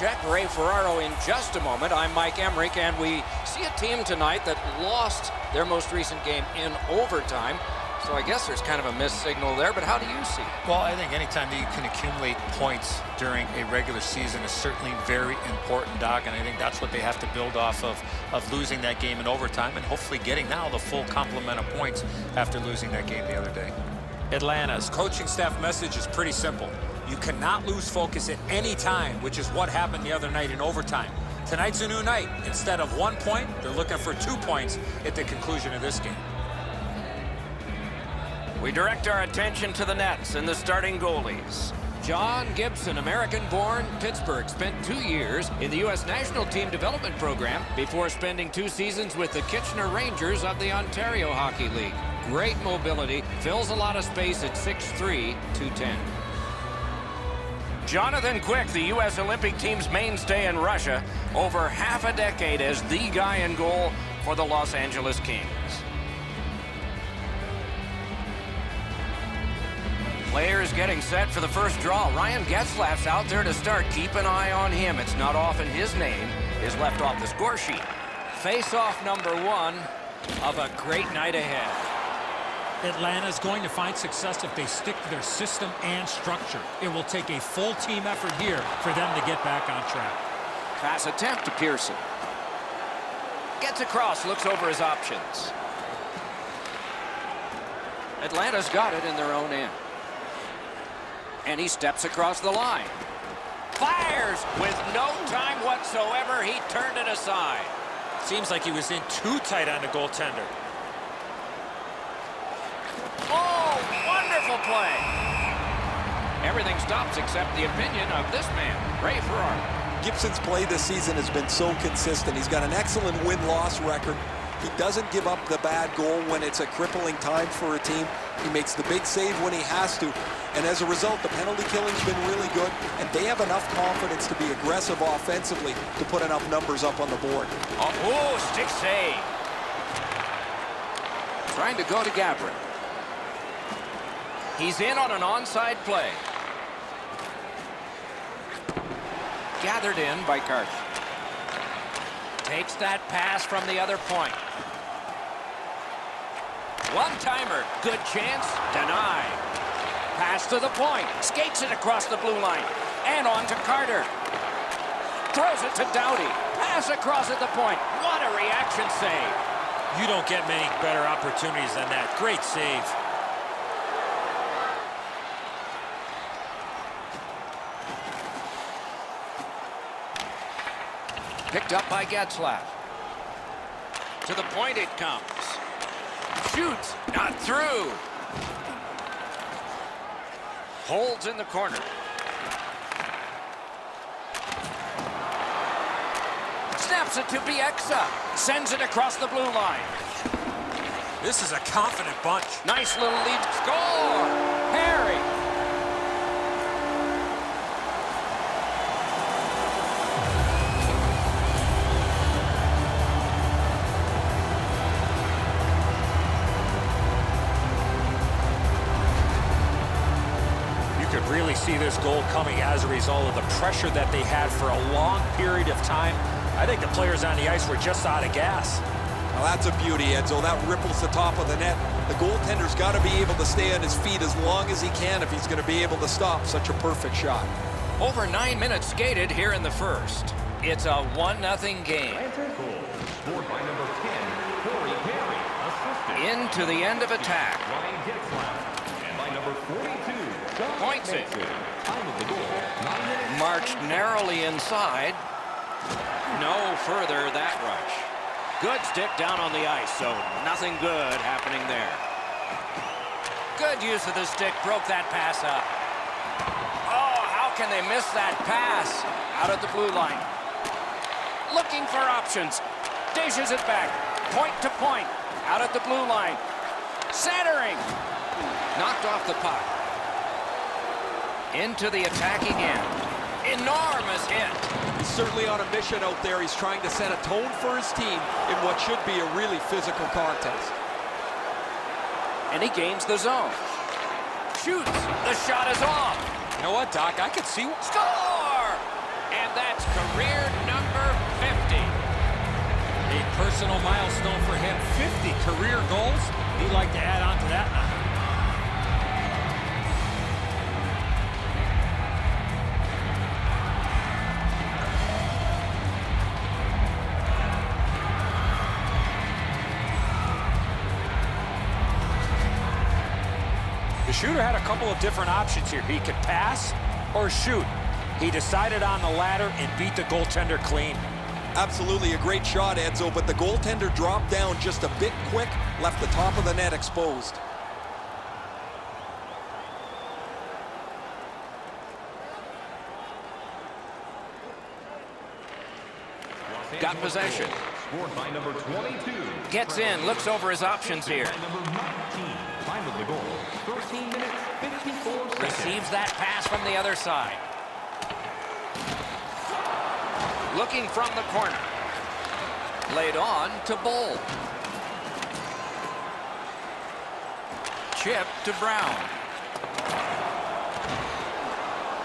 check Ray Ferraro in just a moment. I'm Mike Emmerich, and we see a team tonight that lost their most recent game in overtime. So I guess there's kind of a missed signal there, but how do you see it? Well, I think anytime that you can accumulate points during a regular season is certainly very important, Doc, and I think that's what they have to build off of losing that game in overtime and hopefully getting now the full complement of points after losing that game the other day. Atlanta's coaching staff message is pretty simple. You cannot lose focus at any time, which is what happened the other night in overtime. Tonight's a new night. Instead of 1 point, they're looking for 2 points at the conclusion of this game. We direct our attention to the Nets and the starting goalies. John Gibson, American-born, Pittsburgh, spent 2 years in the U.S. National Team Development Program before spending 2 seasons with the Kitchener Rangers of the Ontario Hockey League. Great mobility, fills a lot of space at 6'3", 210. Jonathan Quick, the U.S. Olympic team's mainstay in Russia, over half a decade as the guy in goal for the Los Angeles Kings. Players getting set for the first draw. Ryan Getzlaf's out there to start. Keep an eye on him. It's not often his name is left off the score sheet. Face-off number 1 of a great night ahead. Atlanta's going to find success if they stick to their system and structure. It will take a full team effort here for them to get back on track. Pass attempt to Pearson. Gets across, looks over his options. Atlanta's got it in their own end. And he steps across the line. Fires with no time whatsoever. He turned it aside. Seems like he was in too tight on the goaltender. Oh, wonderful play. Everything stops except the opinion of this man, Ray Ferraro. Gibson's play this season has been so consistent. He's got an excellent win-loss record. He doesn't give up the bad goal when it's a crippling time for a team. He makes the big save when he has to. And as a result, the penalty killing's been really good, and they have enough confidence to be aggressive offensively to put enough numbers up on the board. Oh, stick save. Trying to go to Gabriel. He's in on an onside play. Gathered in by Carter. Takes that pass from the other point. One-timer. Good chance. Denied. Pass to the point. Skates it across the blue line. And on to Carter. Throws it to Doughty. Pass across at the point. What a reaction save. You don't get many better opportunities than that. Great save. Picked up by Getzlaf. To the point it comes. Shoots. Not through. Holds in the corner. Snaps it to Bieksa. Sends it across the blue line. This is a confident bunch. Nice little lead. Score! Harry. Really see this goal coming as a result of the pressure that they had for a long period of time. I think the players on the ice were just out of gas. Well, that's a beauty, Edzo. That ripples the top of the net. The goaltender's got to be able to stay on his feet as long as he can if he's going to be able to stop such a perfect shot. Over 9 minutes skated here in the first. It's a 1-0 game. Scored by number 10, Corey Perry. Into the end of attack. Ryan Getzlaf. And by number 42, Points it. time of the goal, 9 minutes. Marched narrowly inside. No further that rush. Good stick down on the ice, so nothing good happening there. Good use of the stick, broke that pass up. Oh, how can they miss that pass? Out at the blue line. Looking for options. Dishes it back. Point to point. Out at the blue line. Centering. Knocked off the puck. Into the attacking end. Enormous hit. He's certainly on a mission out there. He's trying to set a tone for his team in what should be a really physical contest. And he gains the zone. Shoots. The shot is off. You know what, Doc? I could see... Score! And that's personal milestone for him. 50 career goals. He'd like to add on to that now. The shooter had a couple of different options here. He could pass or shoot. He decided on the latter and beat the goaltender clean. Absolutely a great shot, Edzo, but the goaltender dropped down just a bit quick, left the top of the net exposed. Got possession. Scored by number 22. Gets in, looks over his options here. By number 19. Time of the goal, 13 minutes, 54 seconds. Receives that pass from the other side. Looking from the corner. Laid on to Bull. Chip to Brown.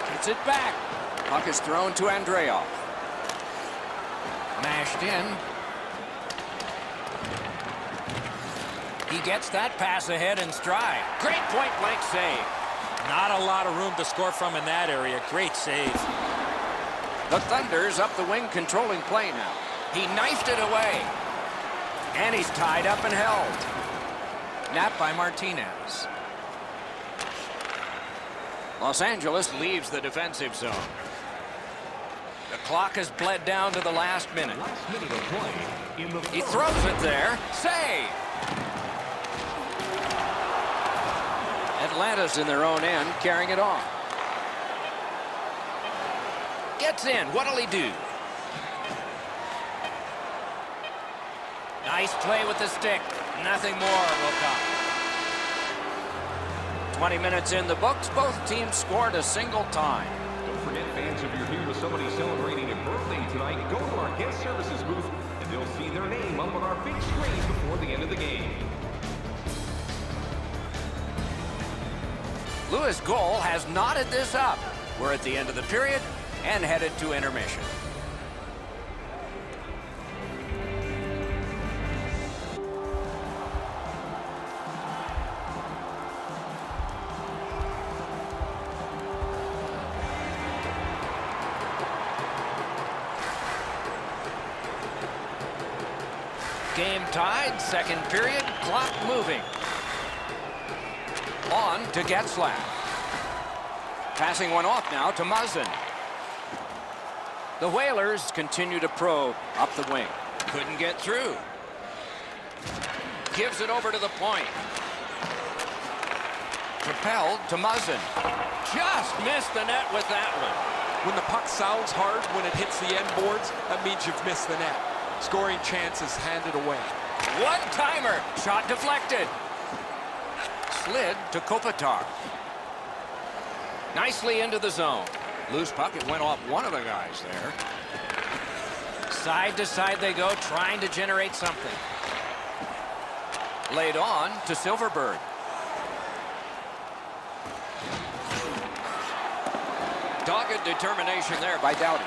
Gets it back. Puck is thrown to Andreoff. Mashed in. He gets that pass ahead in stride. Great point-blank save. Not a lot of room to score from in that area. Great save. The Thunder's up the wing, controlling play now. He knifed it away. And he's tied up and held. Napped by Martinez. Los Angeles leaves the defensive zone. The clock has bled down to the last minute. Last minute of play in the He third. throws it there. Save! Atlanta's in their own end, carrying it on. Gets in. What'll he do? Nice play with the stick. Nothing more will come. 20 minutes in the books. Both teams scored a single time. Don't forget, fans, if you're here with somebody celebrating a birthday tonight, go to our guest services booth and they'll see their name up on our big screen before the end of the game. Lewis Goal has knotted this up. We're at the end of the period and headed to intermission. Game tied, second period, clock moving. On to Getzlaf. Passing one off now to Muzzin. The Whalers continue to probe up the wing. Couldn't get through. Gives it over to the point. Propelled to Muzzin. Just missed the net with that one. When the puck sounds hard when it hits the end boards, that means you've missed the net. Scoring chances handed away. One-timer. Shot deflected. Slid to Kopitar. Nicely into the zone. Loose puck. It went off one of the guys there. Side to side they go, trying to generate something. Laid on to Silverberg. Dogged determination there by Doughty.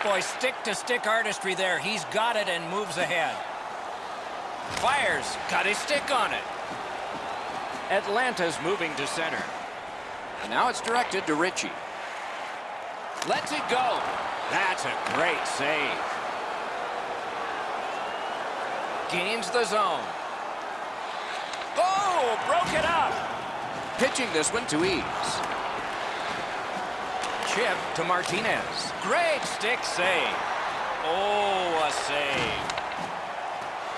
Boy, stick-to-stick artistry there. He's got it and moves ahead. Fires. Got his stick on it. Atlanta's moving to center. And now it's directed to Ritchie. Lets it go. That's a great save. Gains the zone. Oh, broke it up. Pitching this one to Eaves. Chip to Martinez. Great stick save. Oh, a save.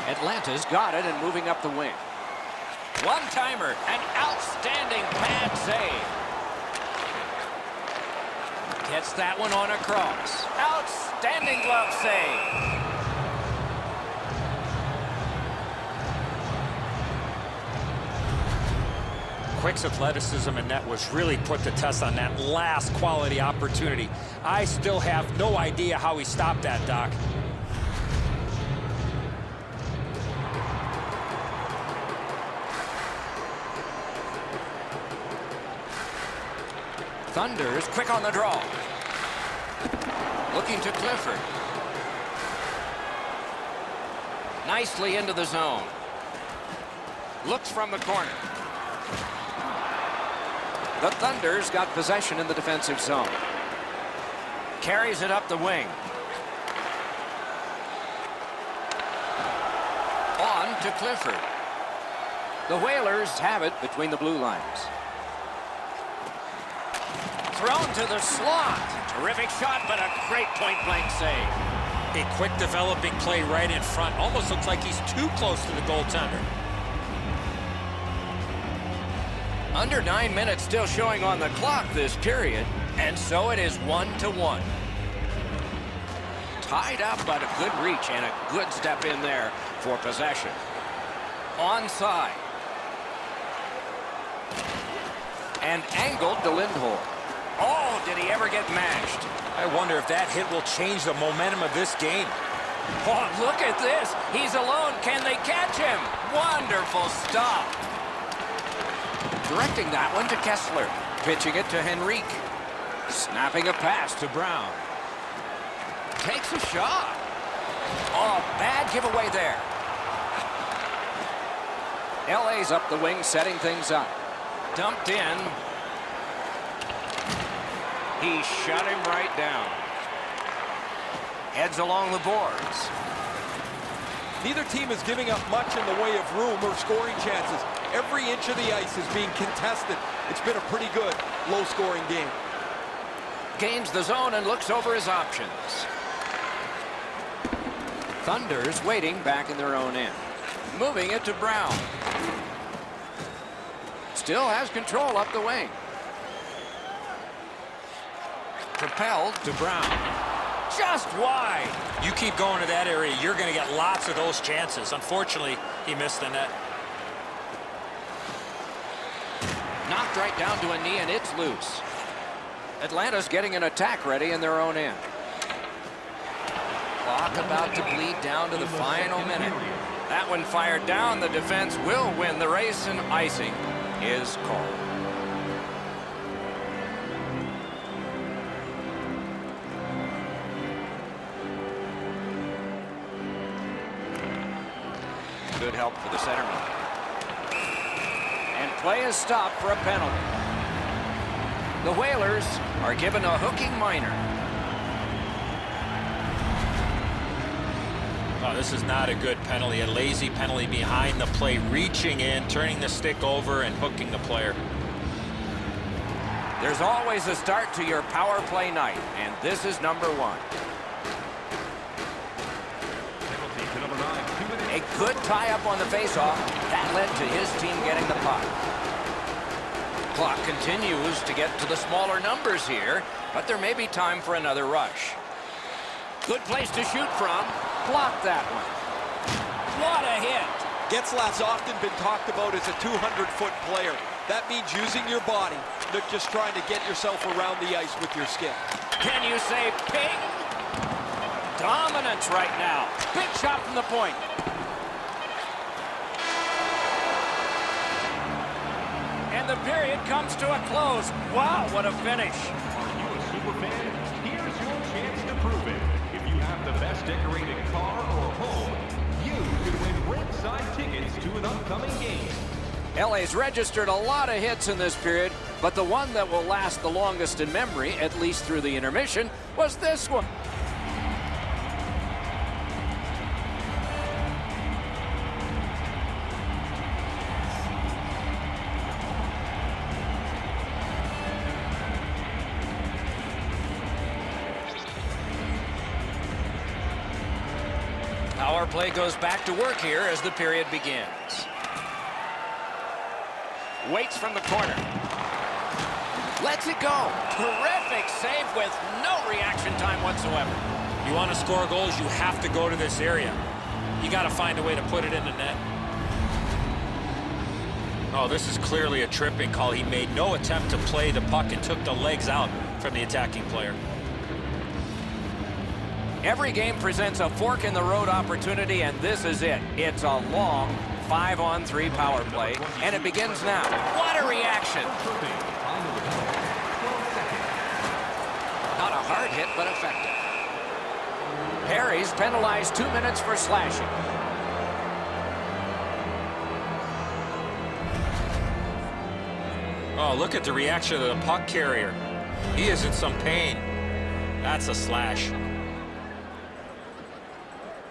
Atlanta's got it and moving up the wing. One-timer, an outstanding pad save. Gets that one on across. Outstanding glove save. Quick's athleticism in net was really put to test on that last quality opportunity. I still have no idea how he stopped that, Doc. Thunder's quick on the draw. Looking to Clifford. Nicely into the zone. Looks from the corner. The Thunder's got possession in the defensive zone. Carries it up the wing. On to Clifford. The Whalers have it between the blue lines. Thrown to the slot. Terrific shot, but a great point-blank save. A quick developing play right in front. Almost looks like he's too close to the goaltender. Under 9 minutes still showing on the clock this period, and so it is 1-1. Tied up, but a good reach and a good step in there for possession. Onside. And angled to Lindholm. Oh, did he ever get mashed? I wonder if that hit will change the momentum of this game. Oh, look at this. He's alone. Can they catch him? Wonderful stop. Directing that one to Kessler. Pitching it to Henrique. Snapping a pass to Brown. Takes a shot. Oh, bad giveaway there. LA's up the wing, setting things up. Dumped in. He shut him right down. Heads along the boards. Neither team is giving up much in the way of room or scoring chances. Every inch of the ice is being contested. It's been a pretty good, low-scoring game. Gains the zone and looks over his options. Thunder's waiting back in their own end. Moving it to Brown. Still has control up the wing. Propelled to Brown. Just wide. You keep going to that area, you're going to get lots of those chances. Unfortunately, he missed the net. Knocked right down to a knee, and it's loose. Atlanta's getting an attack ready in their own end. Clock about to bleed down to the final minute. That one fired down. The defense will win the race, and icing is called. Good help for the centerman. And play is stopped for a penalty. The Whalers are given a hooking minor. Oh, this is not a good penalty. A lazy penalty behind the play, reaching in, turning the stick over, and hooking the player. There's always a start to your power play night, and this is number one. Penalty to number 9, 2 minutes. A good tie-up on the faceoff. That led to his team getting the puck. Clock continues to get to the smaller numbers here, but there may be time for another rush. Good place to shoot from. Block that one. What a hit. Getzlaf's often been talked about as a 200-foot player. That means using your body, not just trying to get yourself around the ice with your skill. Can you say ping? Dominance right now. Big shot from the point. And the period comes to a close. Wow, what a finish. Are you a super fan? Here's your chance to prove it. If you have the best decorated car or home, you could win ringside tickets to an upcoming game. LA's registered a lot of hits in this period, but the one that will last the longest in memory, at least through the intermission, was this one. Power play goes back to work here as the period begins. Waits from the corner. Lets it go. Terrific save with no reaction time whatsoever. You want to score goals, you have to go to this area. You got to find a way to put it in the net. Oh, this is clearly a tripping call. He made no attempt to play the puck and took the legs out from the attacking player. Every game presents a fork-in-the-road opportunity, and this is it. It's a long 5-on-3 power play, and it begins now. What a reaction. Not a hard hit, but effective. Perry's penalized 2 minutes for slashing. Oh, look at the reaction of the puck carrier. He is in some pain. That's a slash.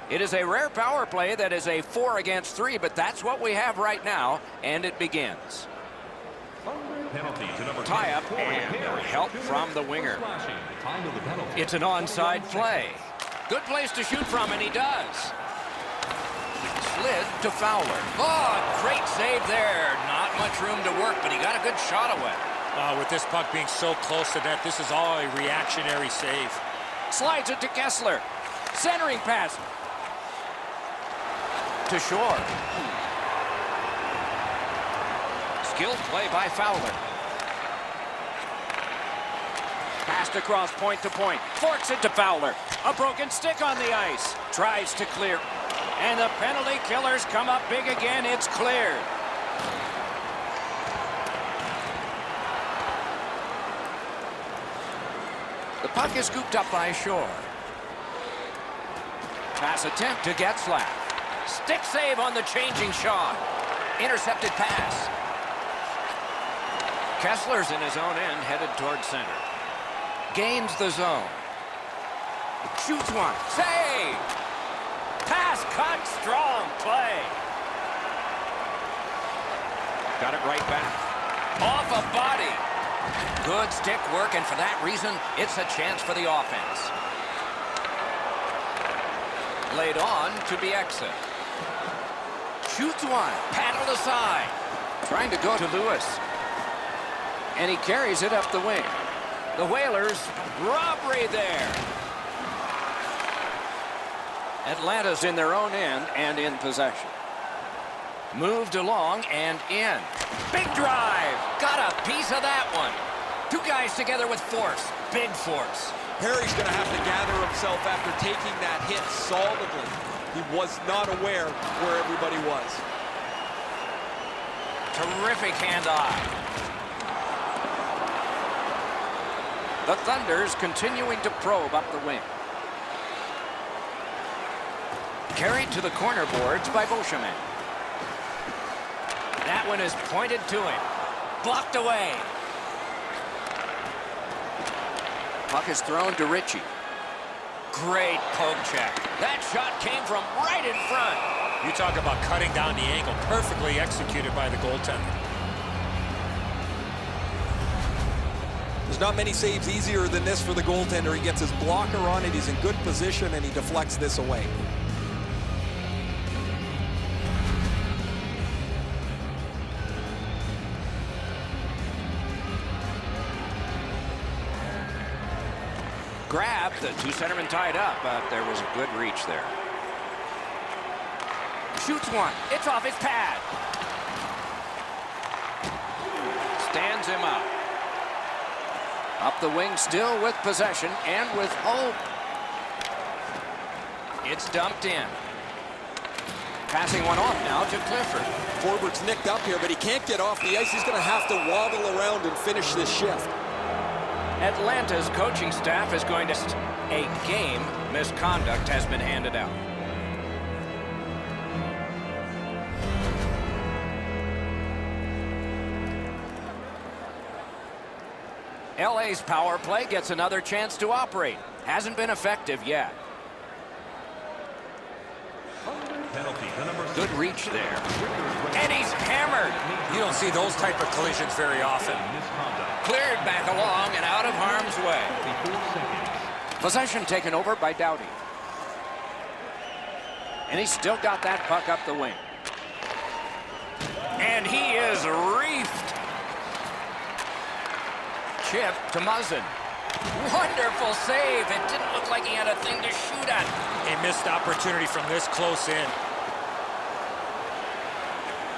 It is a rare power play that is a 4 against 3, but that's what we have right now, and it begins. Penalty to number Tie-up 10, and Harris. help 2 from minutes, the winger. slashing. Time to the penalty. It's an onside play. Good place to shoot from, and he does. Slid to Fowler. Oh, great save there. Not much room to work, but he got a good shot away. With this puck being so close to net, this is all a reactionary save. Slides it to Kessler. Centering pass. To Shore. Skilled play by Fowler. Passed across point to point. Forks it to Fowler. A broken stick on the ice. Tries to clear. And the penalty killers come up big again. It's cleared. The puck is scooped up by Shore. Pass attempt to Getzlaf. Stick save on the changing shot. Intercepted pass. Kessler's in his own end, headed toward center. Gains the zone. Shoots one. Save! Pass cut. Strong play. Got it right back. Off a body. Good stick work, and for that reason, it's a chance for the offense. Laid on to Bieksa. Shoots one. Paddled aside. Trying to go to Lewis. And he carries it up the wing. The Whalers, robbery there. Atlanta's in their own end and in possession. Moved along and in. Big drive. Got a piece of that one. Two guys together with force. Big force. Perry's going to have to gather himself after taking that hit solidly. He was not aware where everybody was. Terrific hand-eye. The Thunder's continuing to probe up the wing. Carried to the corner boards by Beauchemin. That one is pointed to him. Blocked away. Puck is thrown to Ritchie. Great poke check. That shot came from right in front. You talk about cutting down the angle. Perfectly executed by the goaltender. There's not many saves easier than this for the goaltender. He gets his blocker on it. He's in good position, and he deflects this away. Grab, the two centermen tied up, but there was a good reach there. Shoots one. It's off his pad. Stands him up. Up the wing, still with possession and with hope. It's dumped in. Passing one off now to Clifford. Forward's nicked up here, but he can't get off the ice. He's going to have to waddle around and finish this shift. Atlanta's coaching staff is going to... A game misconduct has been handed out. LA's power play gets another chance to operate. Hasn't been effective yet. Penalty to number 6. Good reach there. And he's hammered. You don't see those type of collisions very often. Misconduct. Cleared back along and out of harm's way. 4 seconds. Possession taken over by Doughty. And he's still got that puck up the wing. And he is reefed. Chip to Muzzin. Wonderful save. It didn't look like he had a thing to shoot at. A missed opportunity from this close in.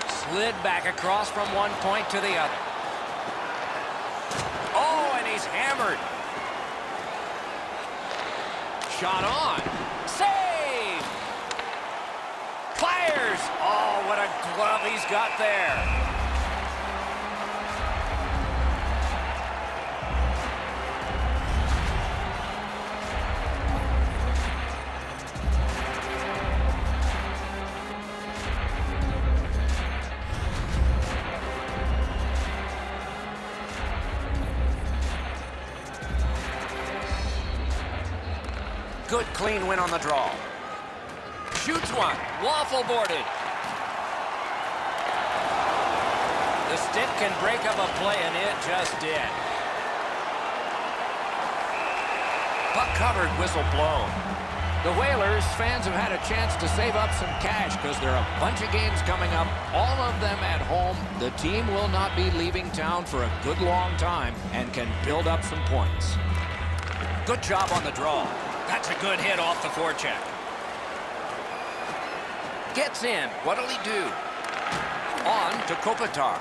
Slid back across from one point to the other. Oh, and he's hammered. Shot on. Save! Fires! Oh, what a glove he's got there. Good clean win on the draw. Shoots one. Waffle boarded. The stick can break up a play, and it just did. Puck covered, whistle blown. The Whalers fans have had a chance to save up some cash because there are a bunch of games coming up, all of them at home. The team will not be leaving town for a good long time and can build up some points. Good job on the draw. That's a good hit off the forecheck. Gets in. What'll he do? On to Kopitar.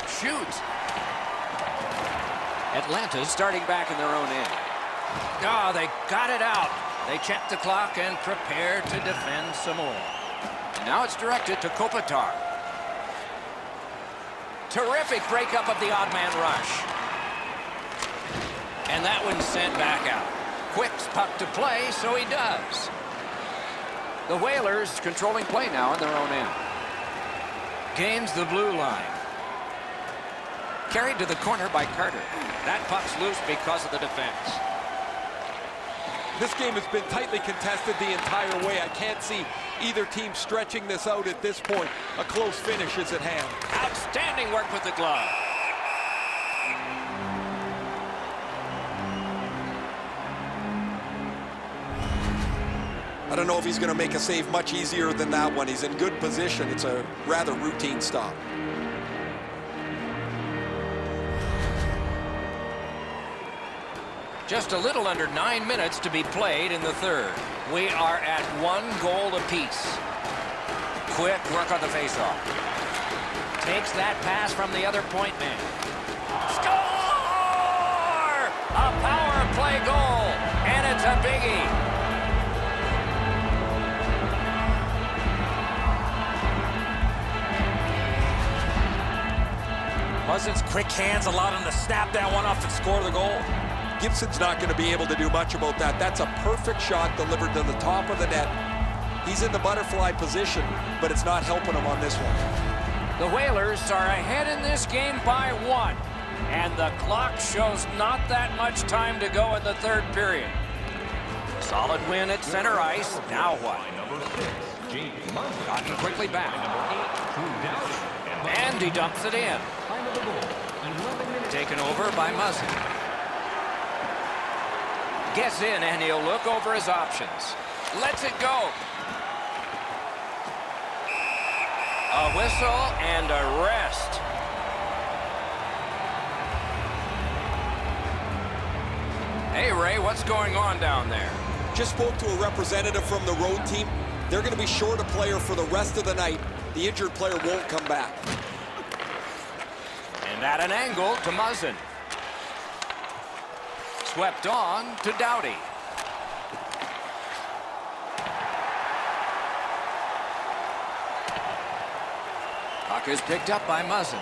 Shoots. Atlanta's starting back in their own end. Oh, they got it out. They check the clock and prepare to defend some more. Now it's directed to Kopitar. Terrific breakup of the odd man rush. And that one's sent back out. Quick's puck to play, so he does. The Whalers controlling play now in their own end. Gains the blue line. Carried to the corner by Carter. That puck's loose because of the defense. This game has been tightly contested the entire way. I can't see either team stretching this out at this point. A close finish is at hand. Outstanding work with the glove. I don't know if he's going to make a save much easier than that one. He's in good position. It's a rather routine stop. Just a little under 9 minutes to be played in the third. We are at 1 goal apiece. Quick work on the faceoff. Takes that pass from the other point man. Score! A power play goal, and it's a biggie. Muzzin's quick hands allowed him to snap that one off and score the goal. Gibson's not going to be able to do much about that. That's a perfect shot delivered to the top of the net. He's in the butterfly position, but it's not helping him on this one. The Whalers are ahead in this game by 1, and the clock shows not that much time to go in the third period. Solid win at center ice. Now what? Gotten quickly back. And he dumps it in. Taken over by Muzzin. Gets in, and he'll look over his options. Lets it go. A whistle and a rest. Hey, Ray, what's going on down there? Just spoke to a representative from the road team. They're going to be short a player for the rest of the night. The injured player won't come back. And at an angle to Muzzin. Swept on to Doughty. Puck is picked up by Muzzin.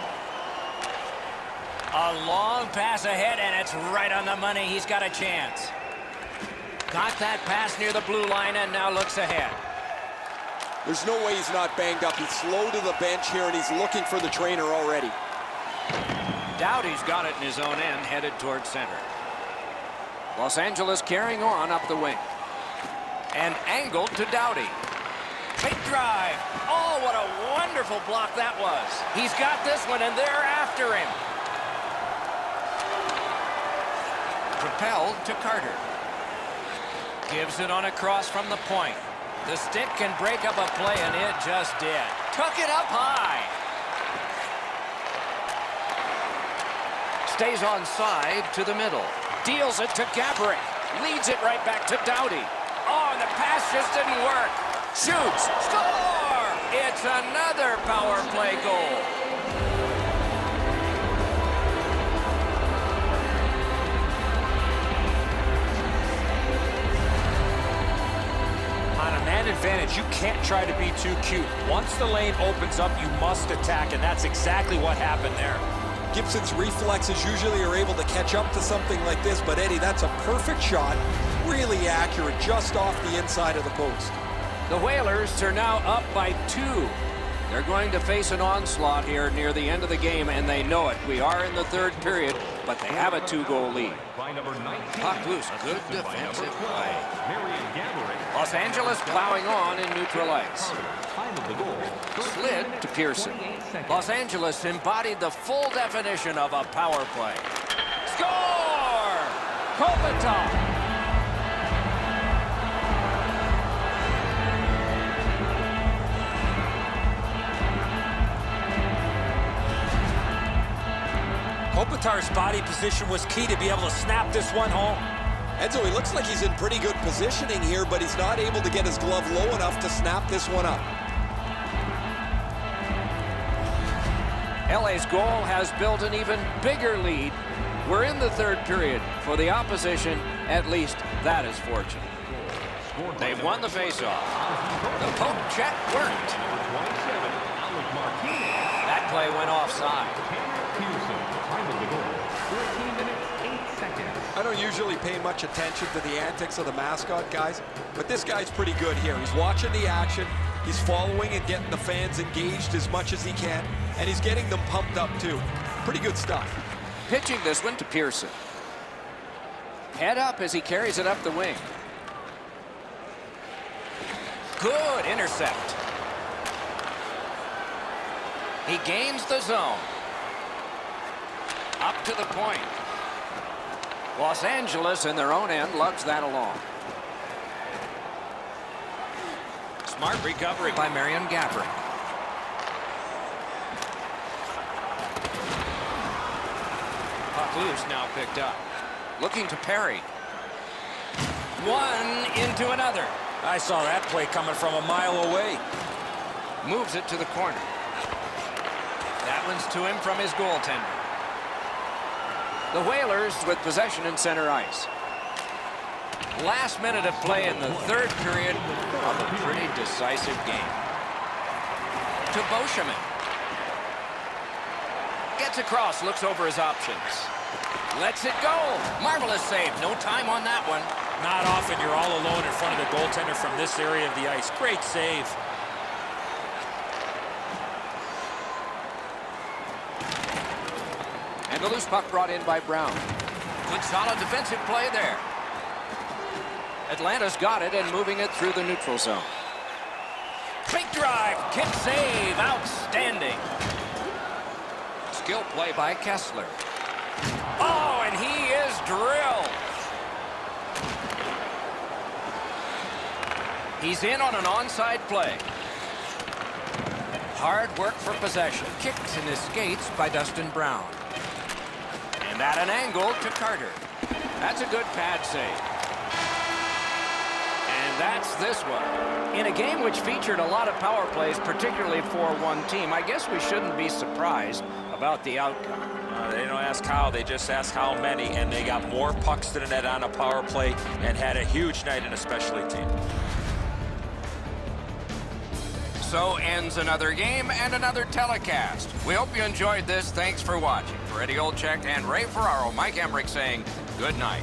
A long pass ahead, and it's right on the money. He's got a chance. Got that pass near the blue line and now looks ahead. There's no way he's not banged up. He's slow to the bench here, and he's looking for the trainer already. Doughty's got it in his own end, headed towards center. Los Angeles carrying on up the wing. And angled to Doughty. Big drive. Oh, what a wonderful block that was. He's got this one, and they're after him. Propelled to Carter. Gives it on a cross from the point. The stick can break up a play, and it just did. Took it up high. Stays onside to the middle. Deals it to Gaborik. Leads it right back to Doughty. Oh, and the pass just didn't work. Shoots. Score! It's another power play goal. On a man advantage, you can't try to be too cute. Once the lane opens up, you must attack, and that's exactly what happened there. Gibson's reflexes usually are able to catch up to something like this, but Eddie, that's a perfect shot, really accurate, just off the inside of the post. The Whalers are now up by 2. They're going to face an onslaught here near the end of the game, and they know it. We are in the third period, but they have a 2-goal lead. By number 19. Puck loose. Good Assisted by number defensive 12, play. Marion Gaborik. Los Angeles plowing on in neutral ice. Time of the goal. Slid to Pearson. 28 seconds. Los Angeles embodied the full definition of a power play. Score! Kopitar! Kopitar's body position was key to be able to snap this one home. Enzo, he looks like he's in pretty good positioning here, but he's not able to get his glove low enough to snap this one up. LA's goal has built an even bigger lead. We're in the third period. For the opposition, at least that is fortunate. They've won the faceoff. The poke check worked. Number 27, Alec Martinez. That play went offside. Pearson. Time of the goal. 14 minutes, 8 seconds. I don't usually pay much attention to the antics of the mascot guys, but this guy's pretty good here. He's watching the action, he's following and getting the fans engaged as much as he can, and he's getting them pumped up too. Pretty good stuff. Pitching this one to Pearson. Head up as he carries it up the wing. Good intercept. He gains the zone. Up to the point. Los Angeles in their own end lugs that along. Smart recovery by Marion Gaborik. Puck loose, now picked up. Looking to parry. One into another. I saw that play coming from a mile away. Moves it to the corner. That one's to him from his goaltender. The Whalers with possession in center ice. Last minute of play in the third period of a pretty decisive game. To Beauchemin. Gets across, looks over his options. Lets it go. Marvelous save. No time on that one. Not often you're all alone in front of the goaltender from this area of the ice. Great save. And the loose puck brought in by Brown. Good solid defensive play there. Atlanta's got it and moving it through the neutral zone. Big drive, kick save, outstanding. Skill play by Kessler. Oh, and he is drilled. He's in on an onside play. Hard work for possession. Kicks in his skates by Dustin Brown. And at an angle to Carter. That's a good pad save. And that's this one. In a game which featured a lot of power plays, particularly for one team, I guess we shouldn't be surprised about the outcome. They don't ask how, they just ask how many, and they got more pucks to the net on a power play and had a huge night in a specialty team. So ends another game and another telecast. We hope you enjoyed this. Thanks for watching. For Eddie Olczyk and Ray Ferraro, Mike Emmerich saying good night.